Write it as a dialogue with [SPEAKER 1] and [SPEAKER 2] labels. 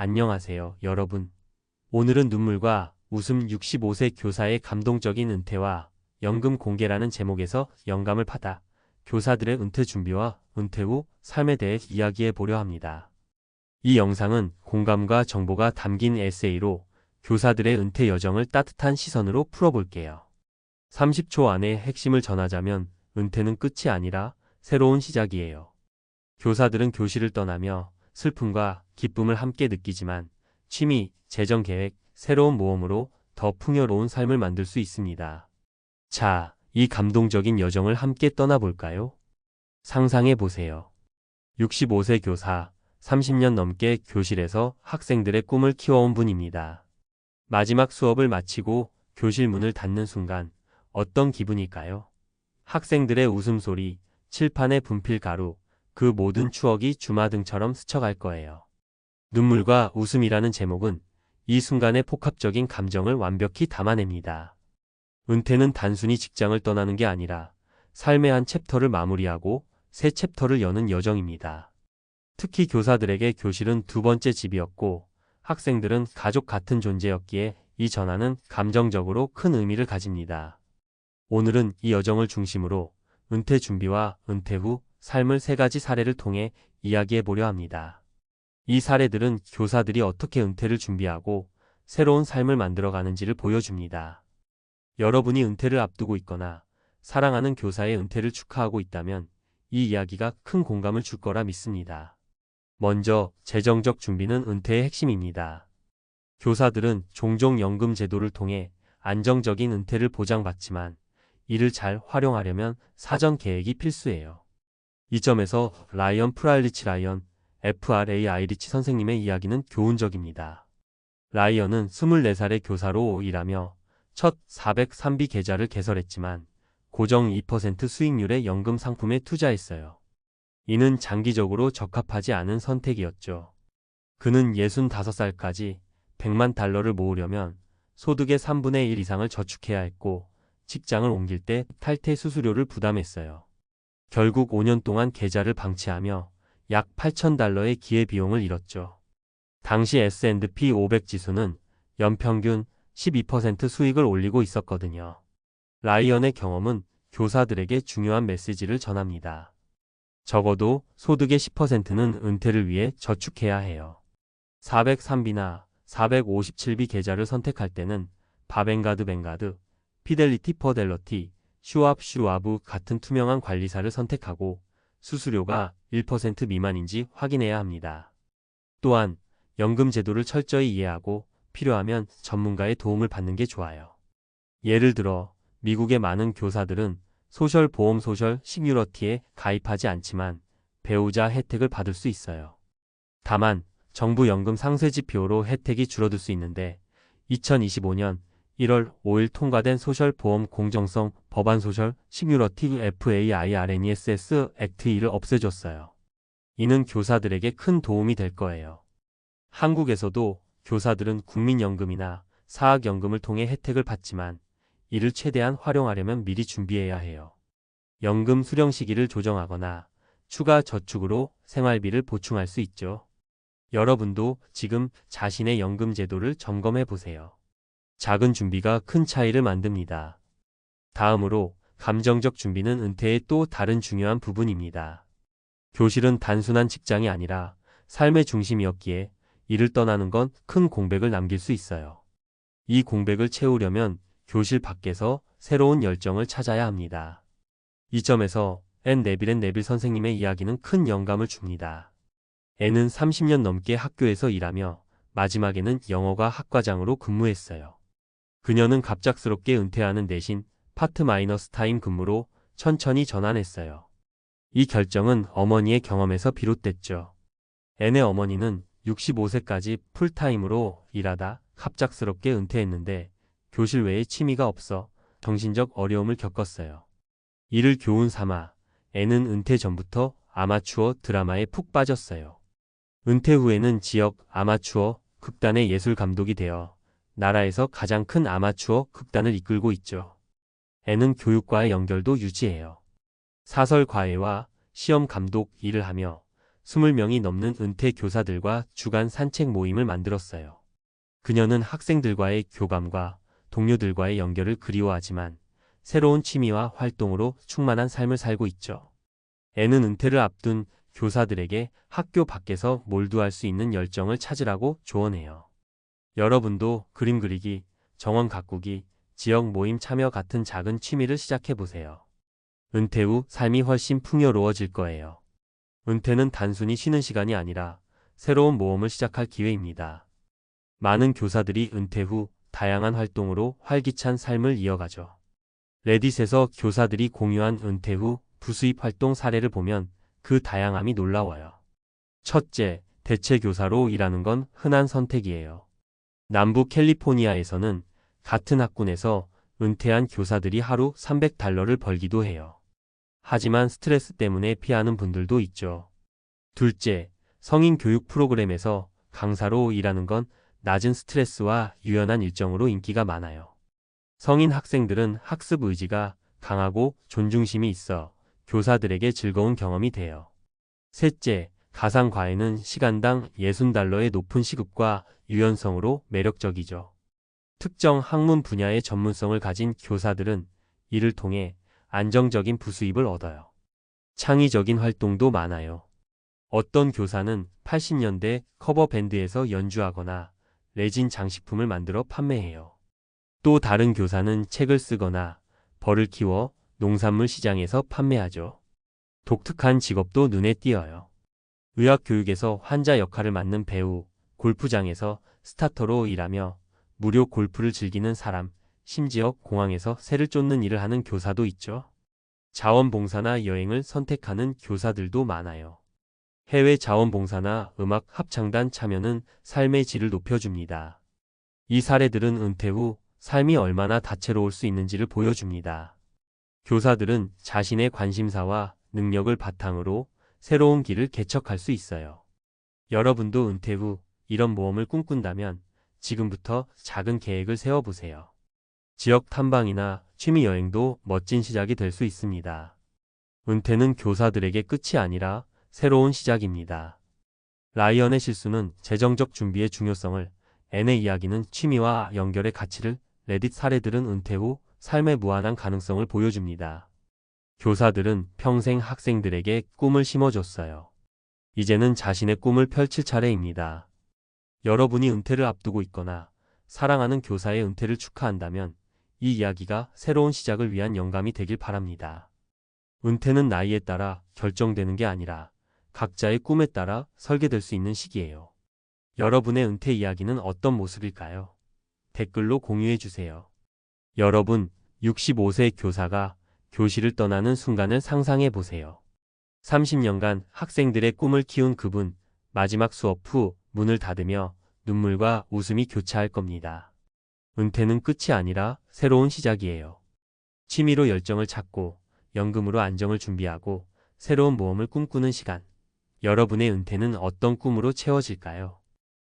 [SPEAKER 1] 안녕하세요, 여러분. 오늘은 눈물과 웃음 65세 교사의 감동적인 은퇴와 연금 공개라는 제목에서 영감을 받아 교사들의 은퇴 준비와 은퇴 후 삶에 대해 이야기해 보려 합니다. 이 영상은 공감과 정보가 담긴 에세이로 교사들의 은퇴 여정을 따뜻한 시선으로 풀어볼게요. 30초 안에 핵심을 전하자면 은퇴는 끝이 아니라 새로운 시작이에요. 교사들은 교실을 떠나며 슬픔과 기쁨을 함께 느끼지만 취미, 재정 계획, 새로운 모험으로 더 풍요로운 삶을 만들 수 있습니다. 자, 이 감동적인 여정을 함께 떠나볼까요? 상상해 보세요. 65세 교사, 30년 넘게 교실에서 학생들의 꿈을 키워온 분입니다. 마지막 수업을 마치고 교실 문을 닫는 순간 어떤 기분일까요? 학생들의 웃음소리, 칠판의 분필 가루, 그 모든 추억이 주마등처럼 스쳐갈 거예요. 눈물과 웃음이라는 제목은 이 순간의 복합적인 감정을 완벽히 담아냅니다. 은퇴는 단순히 직장을 떠나는 게 아니라 삶의 한 챕터를 마무리하고 새 챕터를 여는 여정입니다. 특히 교사들에게 교실은 두 번째 집이었고 학생들은 가족 같은 존재였기에 이 전환은 감정적으로 큰 의미를 가집니다. 오늘은 이 여정을 중심으로 은퇴 준비와 은퇴 후 삶을 세 가지 사례를 통해 이야기해 보려 합니다. 이 사례들은 교사들이 어떻게 은퇴를 준비하고 새로운 삶을 만들어가는지를 보여줍니다. 여러분이 은퇴를 앞두고 있거나 사랑하는 교사의 은퇴를 축하하고 있다면 이 이야기가 큰 공감을 줄 거라 믿습니다. 먼저 재정적 준비는 은퇴의 핵심입니다. 교사들은 종종 연금 제도를 통해 안정적인 은퇴를 보장받지만 이를 잘 활용하려면 사전 계획이 필수예요. 이 점에서 라이언 프라일리치 라이언, FRA 아이리치 선생님의 이야기는 교훈적입니다. 라이언은 24살의 교사로 일하며 첫 403B 계좌를 개설했지만 고정 2% 수익률의 연금 상품에 투자했어요. 이는 장기적으로 적합하지 않은 선택이었죠. 그는 65살까지 100만 달러를 모으려면 소득의 3분의 1 이상을 저축해야 했고 직장을 옮길 때 탈퇴 수수료를 부담했어요. 결국 5년 동안 계좌를 방치하며 약 8,000달러의 기회비용을 잃었죠. 당시 S&P 500 지수는 연평균 12% 수익을 올리고 있었거든요. 라이언의 경험은 교사들에게 중요한 메시지를 전합니다. 적어도 소득의 10%는 은퇴를 위해 저축해야 해요. 403B나 457B 계좌를 선택할 때는 바뱅가드 뱅가드, 피델리티 퍼델러티, 슈왑 같은 투명한 관리사를 선택하고 수수료가 1% 미만인지 확인해야 합니다. 또한 연금 제도를 철저히 이해하고 필요하면 전문가의 도움을 받는 게 좋아요. 예를 들어 미국의 많은 교사들은 소셜 보험 소셜 시큐리티에 가입하지 않지만 배우자 혜택을 받을 수 있어요. 다만 정부 연금 상세 지표로 혜택이 줄어들 수 있는데 2025년 1월 5일 통과된 소셜 보험 공정성 법안 소셜 시큐리티 FAIRNESS 액트 2를 없애줬어요. 이는 교사들에게 큰 도움이 될 거예요. 한국에서도 교사들은 국민연금이나 사학연금을 통해 혜택을 받지만 이를 최대한 활용하려면 미리 준비해야 해요. 연금 수령 시기를 조정하거나 추가 저축으로 생활비를 보충할 수 있죠. 여러분도 지금 자신의 연금 제도를 점검해 보세요. 작은 준비가 큰 차이를 만듭니다. 다음으로 감정적 준비는 은퇴의 또 다른 중요한 부분입니다. 교실은 단순한 직장이 아니라 삶의 중심이었기에 이를 떠나는 건 큰 공백을 남길 수 있어요. 이 공백을 채우려면 교실 밖에서 새로운 열정을 찾아야 합니다. 이 점에서 앤 네빌 선생님의 이야기는 큰 영감을 줍니다. 앤은 30년 넘게 학교에서 일하며 마지막에는 영어과 학과장으로 근무했어요. 그녀는 갑작스럽게 은퇴하는 대신 파트 마이너스 타임 근무로 천천히 전환했어요. 이 결정은 어머니의 경험에서 비롯됐죠. 앤의 어머니는 65세까지 풀타임으로 일하다 갑작스럽게 은퇴했는데 교실 외에 취미가 없어 정신적 어려움을 겪었어요. 이를 교훈 삼아 앤은 은퇴 전부터 아마추어 드라마에 푹 빠졌어요. 은퇴 후에는 지역 아마추어 극단의 예술 감독이 되어 나라에서 가장 큰 아마추어 극단을 이끌고 있죠. 앤은 교육과의 연결도 유지해요. 사설 과외와 시험 감독 일을 하며 20명이 넘는 은퇴 교사들과 주간 산책 모임을 만들었어요. 그녀는 학생들과의 교감과 동료들과의 연결을 그리워하지만 새로운 취미와 활동으로 충만한 삶을 살고 있죠. 애는 은퇴를 앞둔 교사들에게 학교 밖에서 몰두할 수 있는 열정을 찾으라고 조언해요. 여러분도 그림 그리기, 정원 가꾸기, 지역 모임 참여 같은 작은 취미를 시작해보세요. 은퇴 후 삶이 훨씬 풍요로워질 거예요. 은퇴는 단순히 쉬는 시간이 아니라 새로운 모험을 시작할 기회입니다. 많은 교사들이 은퇴 후 다양한 활동으로 활기찬 삶을 이어가죠. 레딧에서 교사들이 공유한 은퇴 후 부수입 활동 사례를 보면 그 다양함이 놀라워요. 첫째, 대체 교사로 일하는 건 흔한 선택이에요. 남부 캘리포니아에서는 같은 학군에서 은퇴한 교사들이 하루 $300를 벌기도 해요. 하지만 스트레스 때문에 피하는 분들도 있죠. 둘째, 성인 교육 프로그램에서 강사로 일하는 건 낮은 스트레스와 유연한 일정으로 인기가 많아요. 성인 학생들은 학습 의지가 강하고 존중심이 있어 교사들에게 즐거운 경험이 돼요. 셋째, 가상과외는 시간당 $60의 높은 시급과 유연성으로 매력적이죠. 특정 학문 분야의 전문성을 가진 교사들은 이를 통해 안정적인 부수입을 얻어요. 창의적인 활동도 많아요. 어떤 교사는 80년대 커버밴드에서 연주하거나 레진 장식품을 만들어 판매해요. 또 다른 교사는 책을 쓰거나 벌을 키워 농산물 시장에서 판매하죠. 독특한 직업도 눈에 띄어요. 의학교육에서 환자 역할을 맡는 배우, 골프장에서 스타터로 일하며 무료 골프를 즐기는 사람, 심지어 공항에서 새를 쫓는 일을 하는 교사도 있죠. 자원봉사나 여행을 선택하는 교사들도 많아요. 해외 자원봉사나 음악 합창단 참여는 삶의 질을 높여줍니다. 이 사례들은 은퇴 후 삶이 얼마나 다채로울 수 있는지를 보여줍니다. 교사들은 자신의 관심사와 능력을 바탕으로 새로운 길을 개척할 수 있어요. 여러분도 은퇴 후 이런 모험을 꿈꾼다면 지금부터 작은 계획을 세워보세요. 지역 탐방이나 취미 여행도 멋진 시작이 될 수 있습니다. 은퇴는 교사들에게 끝이 아니라 새로운 시작입니다. 라이언의 실수는 재정적 준비의 중요성을, 앤의 이야기는 취미와 연결의 가치를, 레딧 사례들은 은퇴 후 삶의 무한한 가능성을 보여줍니다. 교사들은 평생 학생들에게 꿈을 심어줬어요. 이제는 자신의 꿈을 펼칠 차례입니다. 여러분이 은퇴를 앞두고 있거나 사랑하는 교사의 은퇴를 축하한다면 이 이야기가 새로운 시작을 위한 영감이 되길 바랍니다. 은퇴는 나이에 따라 결정되는 게 아니라 각자의 꿈에 따라 설계될 수 있는 시기예요. 여러분의 은퇴 이야기는 어떤 모습일까요? 댓글로 공유해주세요. 여러분, 65세 교사가 교실을 떠나는 순간을 상상해 보세요. 30년간 학생들의 꿈을 키운 그분, 마지막 수업 후 문을 닫으며 눈물과 웃음이 교차할 겁니다. 은퇴는 끝이 아니라 새로운 시작이에요. 취미로 열정을 찾고 연금으로 안정을 준비하고 새로운 모험을 꿈꾸는 시간. 여러분의 은퇴는 어떤 꿈으로 채워질까요?